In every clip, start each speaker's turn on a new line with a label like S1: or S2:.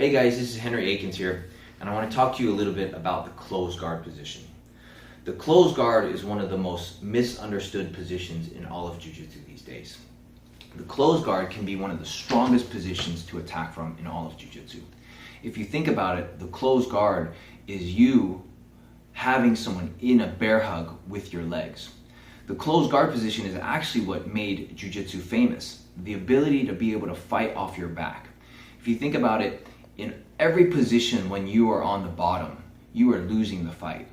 S1: Hey guys, this is Akins here, and I want to talk to you a little bit about the closed guard position. The closed guard is one of the most misunderstood positions in all of Jiu Jitsu these days. The closed guard can be one of the strongest positions to attack from in all of Jiu Jitsu. If you think about it, the closed guard is you having someone in a bear hug with your legs. The closed guard position is actually what made Jiu Jitsu famous, the ability to be able to fight off your back. If you think about it, in every position when you are on the bottom, you are losing the fight.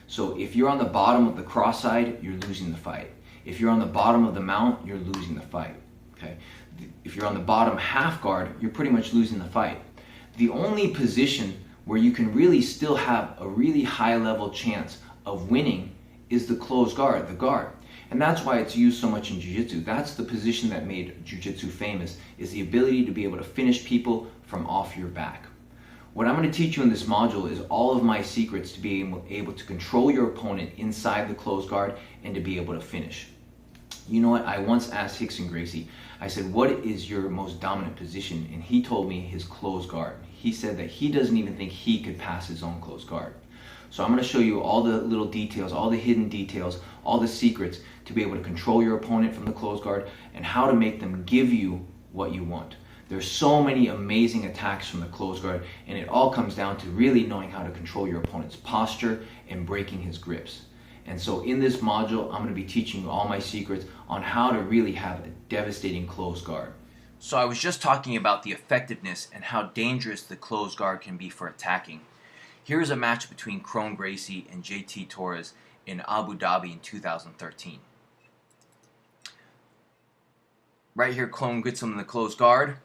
S1: So if you're on the bottom of the cross side, you're losing the fight. If you're on the bottom of the mount, you're losing the fight. Okay? If you're on the bottom half guard, you're pretty much losing the fight. The only position where you can really still have a really high level chance of winning is the closed guard, the guard. And that's why it's used so much in Jiu-Jitsu. That's the position that made Jiu-Jitsu famous, is the ability to be able to finish people from off your back. What I'm going to teach you in this module is all of my secrets to be able to control your opponent inside the closed guard and to be able to finish. You know what? I once asked Rickson Gracie, I said, what is your most dominant position? And he told me his closed guard. He said that he doesn't even think he could pass his own closed guard. So I'm going to show you all the little details, all the hidden details, all the secrets to be able to control your opponent from the closed guard and how to make them give you what you want. There's so many amazing attacks from the closed guard, and it all comes down to really knowing how to control your opponent's posture and breaking his grips. And so in this module, I'm going to be teaching you all my secrets on how to really have a devastating closed guard. So I was just talking about the effectiveness and how dangerous the closed guard can be for attacking. Here's a match between Kron Gracie and JT Torres in Abu Dhabi in 2013. Right here, Kron gets him in the closed guard.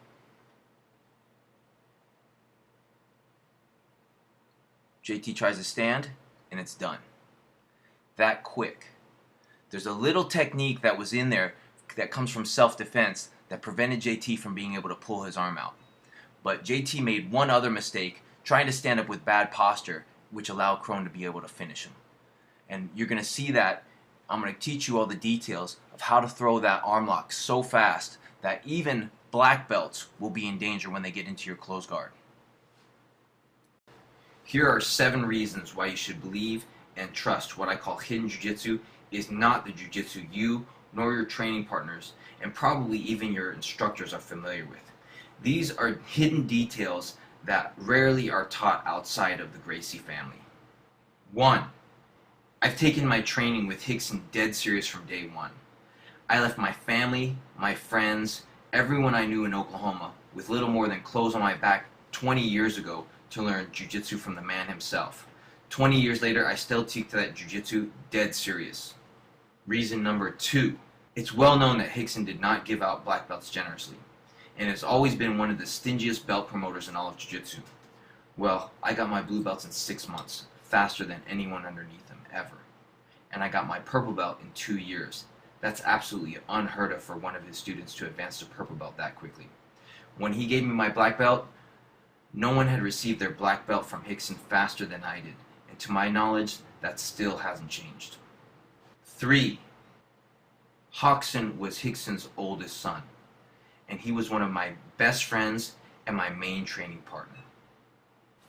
S1: JT tries to stand, and it's done. That quick. There's a little technique that was in there that comes from self-defense that prevented JT from being able to pull his arm out. But JT made one other mistake, trying to stand up with bad posture, which allowed Kron to be able to finish him. And you're going to see that. I'm going to teach you all the details of how to throw that arm lock so fast that even black belts will be in danger when they get into your closed guard. Here are 7 reasons why you should believe and trust what I call hidden jiu-jitsu is not the jiu-jitsu you nor your training partners and probably even your instructors are familiar with. These are hidden details that rarely are taught outside of the Gracie family. 1. I've taken my training with Rickson dead serious from day one. I left my family, my friends, everyone I knew in Oklahoma with little more than clothes on my back 20 years ago to learn jiu-jitsu from the man himself. 20 years later, I still teach that jiu-jitsu dead serious. Reason number 2. It's well known that Rickson did not give out black belts generously, and has always been one of the stingiest belt promoters in all of jiu-jitsu. Well, I got my blue belts in 6 months, faster than anyone underneath them ever. And I got my purple belt in 2 years. That's absolutely unheard of for one of his students to advance to purple belt that quickly. When he gave me my black belt, no one had received their black belt from Rickson faster than I did. And to my knowledge, that still hasn't changed. 3. Rickson was Rickson's oldest son, and he was one of my best friends and my main training partner.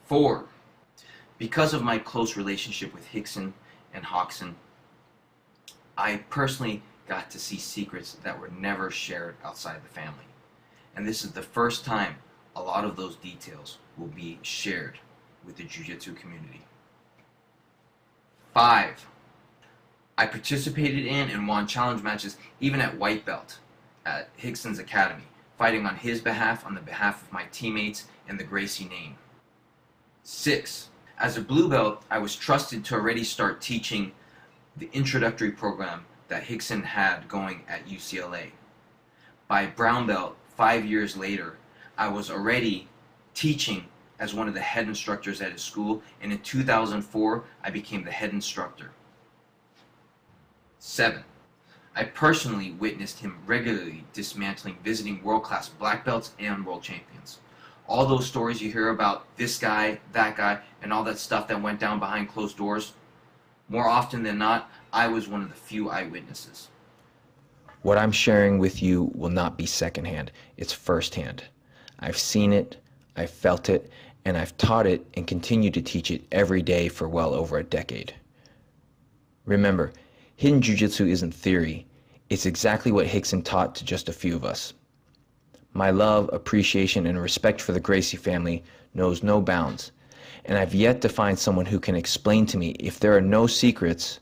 S1: 4. Because of my close relationship with Rickson and Rickson, I personally got to see secrets that were never shared outside the family. And this is the first time a lot of those details will be shared with the Jiu-Jitsu community. 5. I participated in and won challenge matches even at white belt at Rickson's academy, fighting on his behalf, on the behalf of my teammates and the Gracie name. 6. As a blue belt, I was trusted to already start teaching the introductory program that Rickson had going at UCLA. By brown belt, 5 years later, I was already teaching as one of the head instructors at his school, and in 2004, I became the head instructor. 7. I personally witnessed him regularly dismantling visiting world-class black belts and world champions. All those stories you hear about this guy, that guy, and all that stuff that went down behind closed doors, more often than not, I was one of the few eyewitnesses. What I'm sharing with you will not be secondhand, it's firsthand. I've seen it, I've felt it, and I've taught it and continue to teach it every day for well over a decade. Remember, hidden jiu-jitsu isn't theory, it's exactly what Rickson taught to just a few of us. My love, appreciation, and respect for the Gracie family knows no bounds, and I've yet to find someone who can explain to me if there are no secrets,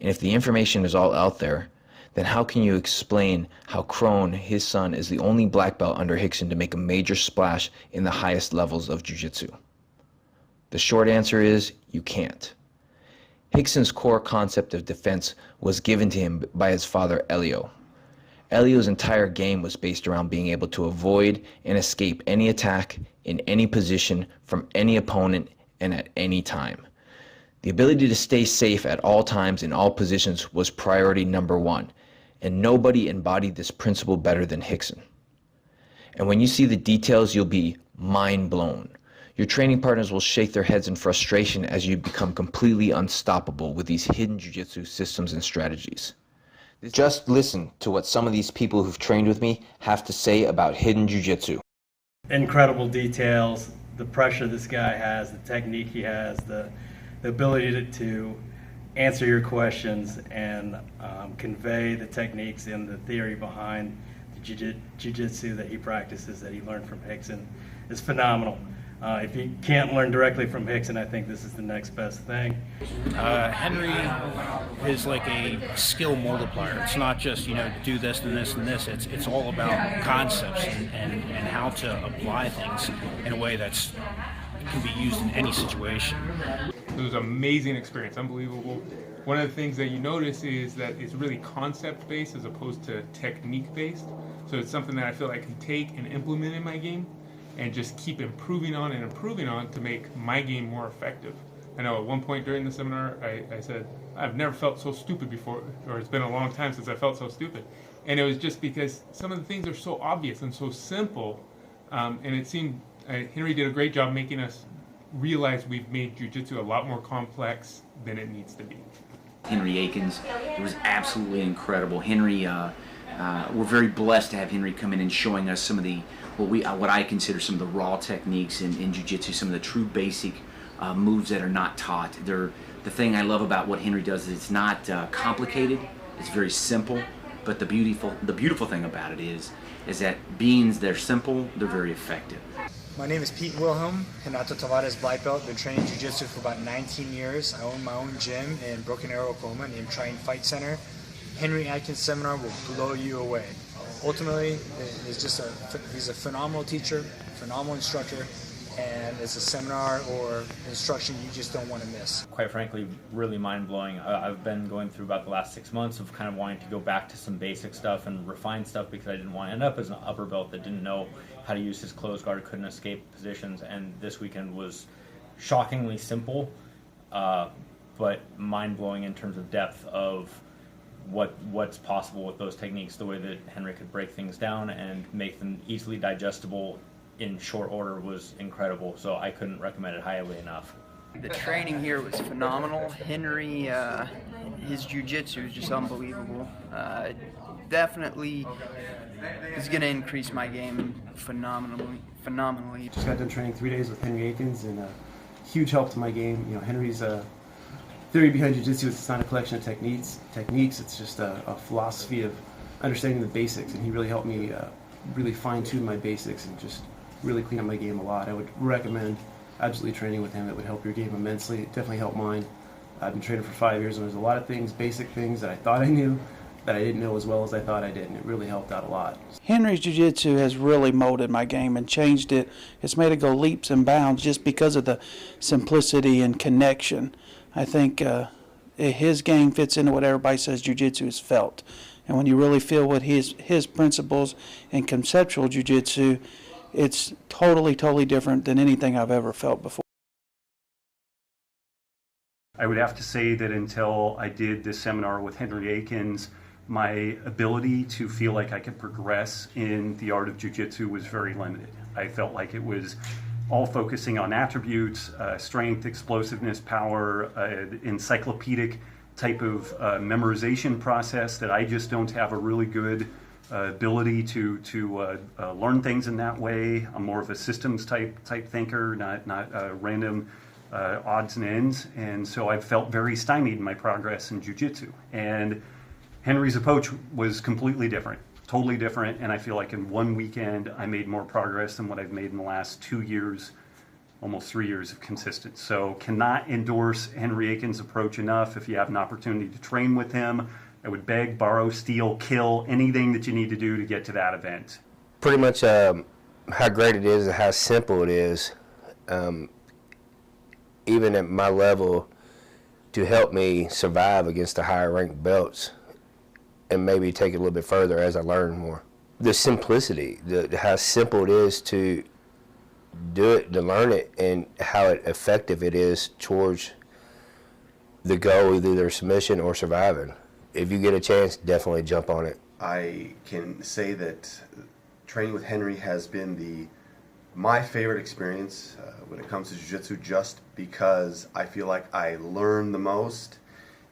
S1: and if the information is all out there, then how can you explain how Crone, his son, is the only black belt under Rickson to make a major splash in the highest levels of jiu-jitsu? The short answer is, you can't. Rickson's core concept of defense was given to him by his father, Elio. Elio's entire game was based around being able to avoid and escape any attack in any position from any opponent and at any time. The ability to stay safe at all times in all positions was priority number one, and nobody embodied this principle better than Rickson. And when you see the details, you'll be mind blown. Your training partners will shake their heads in frustration as you become completely unstoppable with these hidden jiu-jitsu systems and strategies. Just listen to what some of these people who've trained with me have to say about hidden jiu-jitsu.
S2: Incredible details, the pressure this guy has, the technique he has, the ability to answer your questions and convey the techniques and the theory behind the jiu-jitsu that he practices, that he learned from Rickson, is phenomenal. If you can't learn directly from Rickson, I think this is the next best thing.
S3: Henry is like a skill multiplier. It's not just, do this and this and this. It's all about concepts and how to apply things in a way that can be used in any situation.
S4: It was an amazing experience, unbelievable. One of the things that you notice is that it's really concept-based as opposed to technique-based. So it's something that I feel I can take and implement in my game and just keep improving on to make my game more effective. I know at one point during the seminar, I said, I've never felt so stupid before, or it's been a long time since I felt so stupid. And it was just because some of the things are so obvious and so simple, and it seemed Henry did a great job making us realize we've made jiu-jitsu a lot more complex than it needs to be.
S5: Henry Akins, it was absolutely incredible. Henry, we're very blessed to have Henry come in and showing us some of the what I consider some of the raw techniques in jiu-jitsu, some of the true basic moves that are not taught. The thing I love about what Henry does is it's not complicated. It's very simple. But the beautiful thing about it is that they're simple, they're very effective.
S6: My name is Pete Wilhelm, Renato Tavares black belt. Been training jiu-jitsu for about 19 years. I own my own gym in Broken Arrow, Oklahoma, named Trying Fight Center. Henry Akins seminar will blow you away. Ultimately, he's a phenomenal teacher, phenomenal instructor, and it's a seminar or instruction you just don't want to miss.
S7: Quite frankly, really mind-blowing. I've been going through about the last 6 months of kind of wanting to go back to some basic stuff and refine stuff because I didn't want to end up as an upper belt that didn't know how to use his closed guard, couldn't escape positions, and this weekend was shockingly simple, but mind-blowing in terms of depth of what's possible with those techniques, the way that Henry could break things down and make them easily digestible in short order was incredible, so I couldn't recommend it highly enough.
S8: The training here was phenomenal. Henry, his jiu-jitsu is just unbelievable. Definitely is going to increase my game phenomenally.
S9: Just got done training 3 days with Henry Akins, and huge help to my game. Henry's theory behind jiu-jitsu is it's not a collection of techniques. It's just a philosophy of understanding the basics, and he really helped me really fine-tune my basics and just really clean up my game a lot. I would recommend absolutely training with him. It would help your game immensely. It definitely helped mine. I've been training for 5 years, and there's a lot of things, basic things that I thought I knew that I didn't know as well as I thought I did, and it really helped out a lot.
S10: Henry's jiu-jitsu has really molded my game and changed it. It's made it go leaps and bounds just because of the simplicity and connection. I think his game fits into what everybody says jiu-jitsu is felt. And when you really feel what his principles and conceptual jiu-jitsu, it's totally different than anything I've ever felt before.
S11: I would have to say that until I did this seminar with Henry Akins, my ability to feel like I could progress in the art of jiu-jitsu was very limited. I felt like it was all focusing on attributes, strength, explosiveness, power, encyclopedic type of memorization process that I just don't have a really good ability to learn things in that way. I'm more of a systems type thinker, not random odds and ends. And so I felt very stymied in my progress in jiu-jitsu. And Henry's approach was completely different, totally different. And I feel like in one weekend, I made more progress than what I've made in the last 2 years, almost 3 years of consistency. So cannot endorse Henry Akins' approach enough. If you have an opportunity to train with him, I would beg, borrow, steal, kill, anything that you need to do to get to that event.
S12: Pretty much how great it is and how simple it is, even at my level, to help me survive against the higher ranked belts and maybe take it a little bit further as I learn more. The simplicity, how simple it is to do it, to learn it, and how effective it is towards the goal, either submission or surviving. If you get a chance, definitely jump on it.
S13: I can say that training with Henry has been my favorite experience when it comes to jiu-jitsu, just because I feel like I learn the most.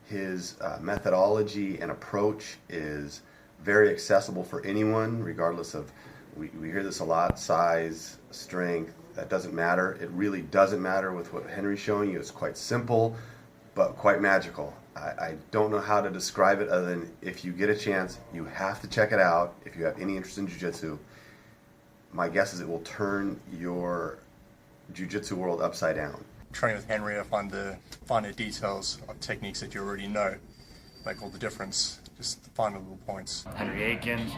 S13: His methodology and approach is very accessible for anyone, regardless of, we hear this a lot, size, strength, that doesn't matter. It really doesn't matter with what Henry's showing you. It's quite simple, but quite magical. I don't know how to describe it other than if you get a chance, you have to check it out. If you have any interest in jiu-jitsu, my guess is it will turn your jiu-jitsu world upside down.
S14: Training with Henry, I find the finer details of techniques that you already know make all the difference. Just the finer little points.
S15: Henry Akins,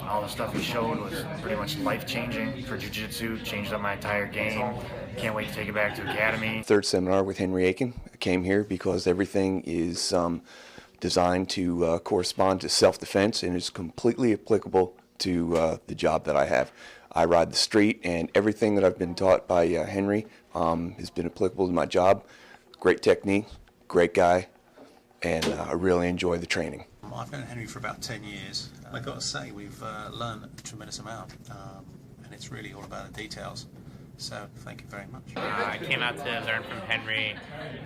S15: all the stuff he showed was pretty much life-changing for jiu-jitsu, changed up my entire game. Can't wait to take it back to Academy.
S16: Third seminar with Henry Akins. I came here because everything is designed to correspond to self-defense and is completely applicable to the job that I have. I ride the street, and everything that I've been taught by Henry has been applicable to my job. Great technique, great guy, and I really enjoy the training.
S17: I've known Henry for about 10 years. I've got to say, we've learned a tremendous amount, and it's really all about the details. So thank you very much.
S18: I came out to learn from Henry,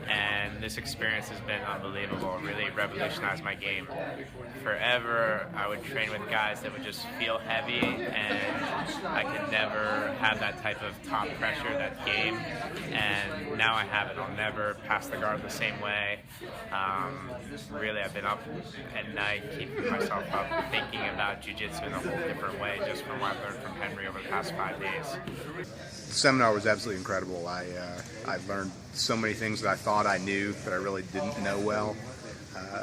S18: and this experience has been unbelievable. It really revolutionized my game. Forever, I would train with guys that would just feel heavy, and I could never have that type of top pressure, that game. And now I have it. I'll never pass the guard the same way. Really, I've been up at night, keeping myself up, thinking about jiu-jitsu in a whole different way, just from what I've learned from Henry over the past 5 days.
S19: The seminar was absolutely incredible. I learned so many things that I thought I knew that I really didn't know well.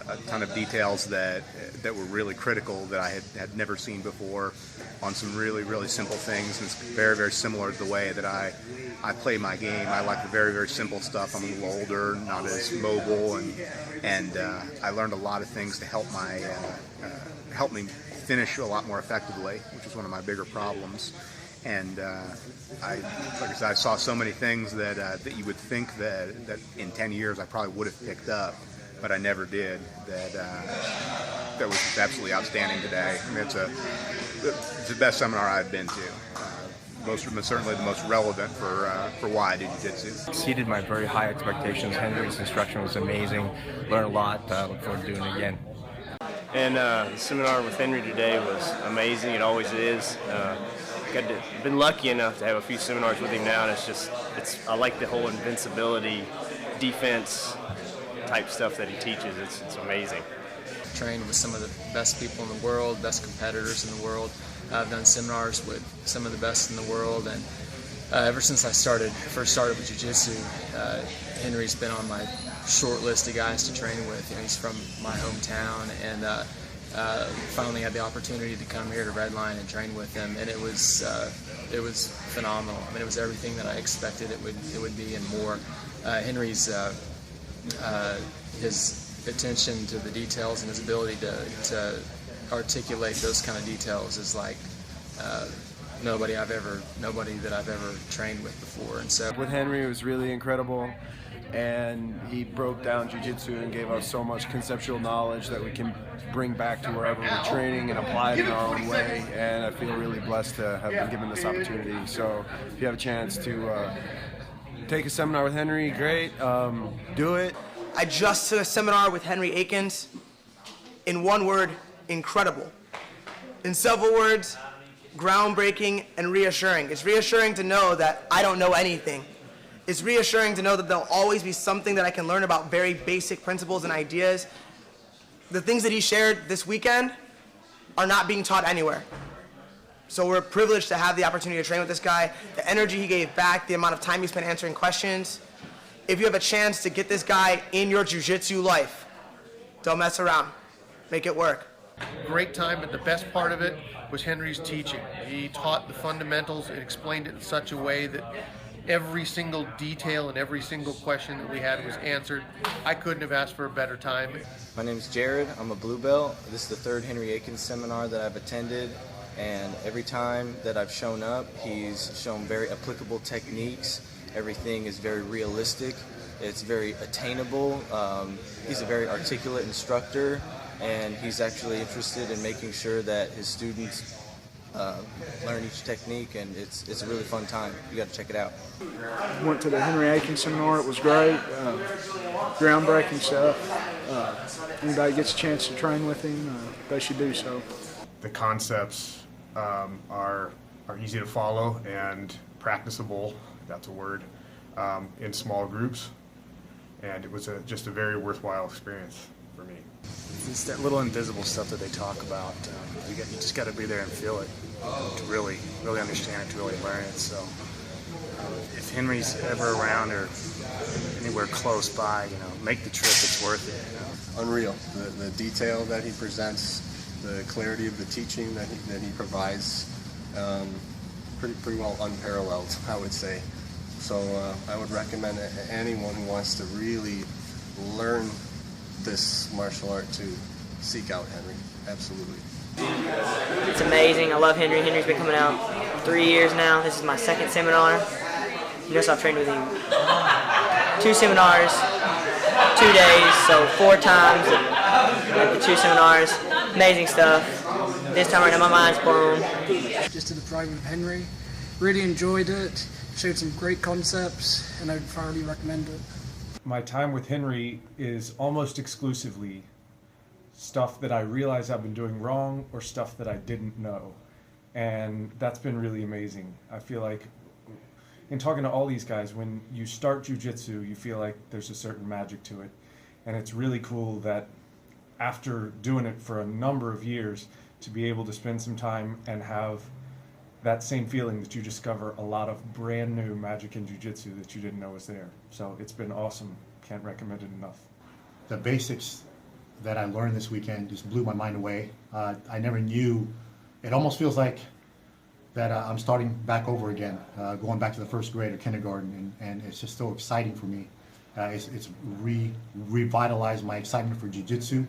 S19: A ton of details that were really critical that I had never seen before on some really, really simple things. And it's very, very similar to the way that I play my game. I like the very, very simple stuff. I'm a little older, not as mobile, and I learned a lot of things to help me finish a lot more effectively, which is one of my bigger problems. And like I said, I saw so many things that you would think that in 10 years I probably would have picked up, but I never did. That was just absolutely outstanding today. I mean, it's the best seminar I've been to. Certainly the most relevant for why I do jiu-jitsu.
S20: Exceeded my very high expectations. Henry's instruction was amazing. Learned a lot. Look forward to doing it again.
S21: And the seminar with Henry today was amazing. It always is. Been lucky enough to have a few seminars with him now, and I like the whole invincibility, defense type stuff that he teaches. It's amazing.
S22: Trained with some of the best people in the world, best competitors in the world. I've done seminars with some of the best in the world, and ever since I first started with jiu-jitsu, Henry's been on my short list of guys to train with. You know, he's from my hometown, and finally had the opportunity to come here to Redline and train with him, and it was phenomenal. I mean, it was everything that I expected it would be and more. Henry's his attention to the details and his ability to articulate those kind of details is like nobody that I've ever trained with before. And so
S23: with Henry, it was really incredible, and he broke down jiu-jitsu and gave us so much conceptual knowledge that we can bring back to wherever we're training and apply it in our own way. And I feel really blessed to have been given this opportunity. So if you have a chance to take a seminar with Henry, great. Do it.
S24: I just took a seminar with Henry Akins. In one word, incredible.
S1: In several words, groundbreaking and reassuring. It's reassuring to know that I don't know anything. It's reassuring to know that there'll always be something that I can learn about very basic principles and ideas. The things that he shared this weekend are not being taught anywhere. So we're privileged to have the opportunity to train with this guy, the energy he gave back, the amount of time he spent answering questions. If you have a chance to get this guy in your jiu-jitsu life, don't mess around. Make it work.
S2: Great time, but the best part of it was Henry's teaching. He taught the fundamentals and explained it in such a way that every single detail and every single question that we had was answered. I couldn't have asked for a better time.
S3: My name is Jared. I'm a blue belt. This is the third Henry Akins seminar that I've attended, and every time that I've shown up, he's shown very applicable techniques. Everything is very realistic. It's very attainable. He's a very articulate instructor, and he's actually interested in making sure that his students learn each technique, and it's a really fun time. You got to check it out.
S24: Went to the Henry Akins seminar. It was great. Groundbreaking stuff. Anybody gets a chance to train with him, they should do so.
S25: The concepts are easy to follow and practicable, that's a word, in small groups, and it was just a very worthwhile experience for me.
S6: It's that little invisible stuff that they talk about. You just got to be there and feel it to really understand it, to really learn it. So if Henry's ever around or anywhere close by, make the trip. It's worth it.
S14: Unreal. The detail that he presents, the clarity of the teaching that he provides, pretty well unparalleled, I would say. So I would recommend anyone who wants to really learn this martial art to seek out Henry. Absolutely.
S26: It's amazing. I love Henry. Henry's been coming out 3 years now. This is my second seminar. So I've trained with him 2 seminars, 2 days, so 4 times at the 2 seminars. Amazing stuff. This time right now my mind's blown.
S27: Just did the private with Henry. Really enjoyed it. Showed some great concepts, and I would thoroughly recommend it.
S28: My time with Henry is almost exclusively stuff that I realize I've been doing wrong or stuff that I didn't know. And that's been really amazing. I feel like in talking to all these guys, when you start jiu-jitsu, you feel like there's a certain magic to it. And it's really cool that after doing it for a number of years, to be able to spend some time and have that same feeling that you discover a lot of brand new magic in jiu-jitsu that you didn't know was there. So it's been awesome. Can't recommend it enough.
S29: The basics that I learned this weekend just blew my mind away. I never knew. It almost feels like that I'm starting back over again, going back to the first grade or kindergarten, and it's just so exciting for me. It's revitalized my excitement for jiu-jitsu,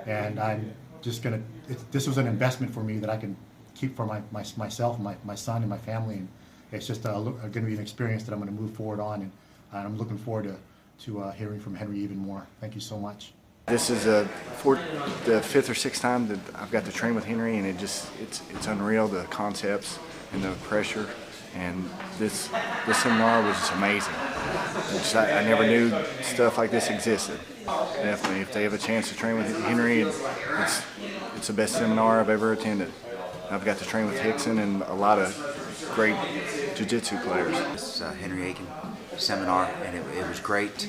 S29: and I'm just gonna. This was an investment for me that I can keep for myself, my son, and my family, and it's just going to be an experience that I'm going to move forward on, and I'm looking forward to hearing from Henry even more. Thank you so much.
S23: This is the 5th or 6th time that I've got to train with Henry, and it's unreal, the concepts and the pressure, and this seminar was just amazing. I never knew stuff like this existed. Definitely, if they have a chance to train with Henry, it's the best seminar I've ever attended. I've got to train with Hickson and a lot of great jiu-jitsu players.
S5: This Henry Akins seminar, and it was great.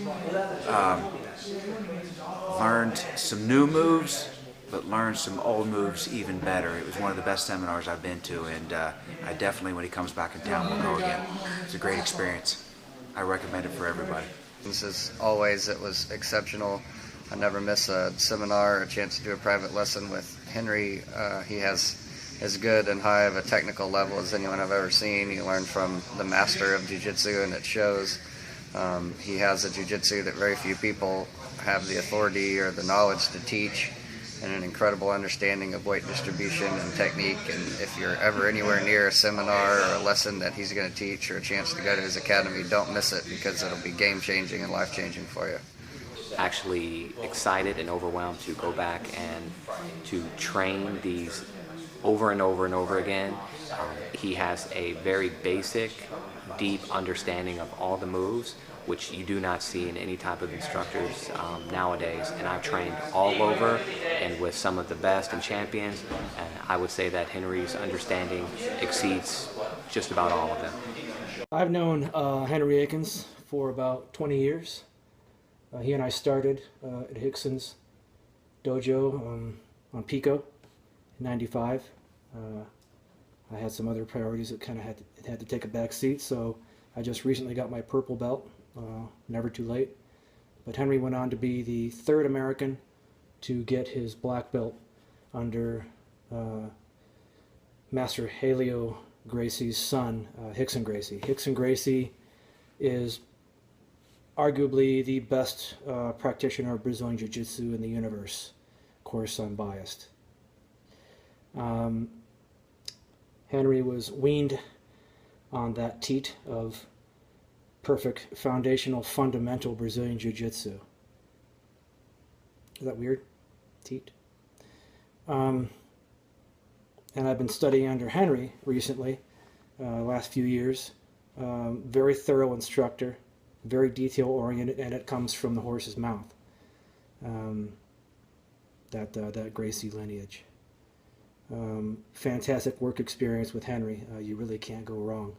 S5: Learned some new moves, but learned some old moves even better. It was one of the best seminars I've been to, and I definitely, when he comes back in town, will go again. It's a great experience. I recommend it for everybody.
S30: As always, it was exceptional. I never miss a seminar or a chance to do a private lesson with Henry. He has as good and high of a technical level as anyone I've ever seen. You learn from the master of jiu-jitsu, and it shows. He has a jiu-jitsu that very few people have the authority or the knowledge to teach, and an incredible understanding of weight distribution and technique. And if you're ever anywhere near a seminar or a lesson that he's going to teach, or a chance to go to his academy, don't miss it, because it'll be game-changing and life-changing for you.
S31: Actually excited and overwhelmed to go back and to train these over and over and over again. He has a very basic deep understanding of all the moves, which you do not see in any type of instructors nowadays. And I've trained all over and with some of the best and champions, and I would say that Henry's understanding exceeds just about all of them.
S4: I've known Henry Akins for about 20 years. He and I started at Hickson's dojo on Pico in '95. I had some other priorities that kind of had to take a back seat, so I just recently got my purple belt. Never too late. But Henry went on to be the third American to get his black belt under Master Helio Gracie's son, Rickson Gracie. Rickson Gracie is arguably the best practitioner of Brazilian Jiu-Jitsu in the universe. Of course, I'm biased. Henry was weaned on that teat of perfect foundational fundamental Brazilian Jiu-Jitsu. Is that weird? Teat. And I've been studying under Henry recently, last few years. Very thorough instructor, very detail oriented, and it comes from the horse's mouth. That Gracie lineage. Fantastic work experience with Henry. You really can't go wrong.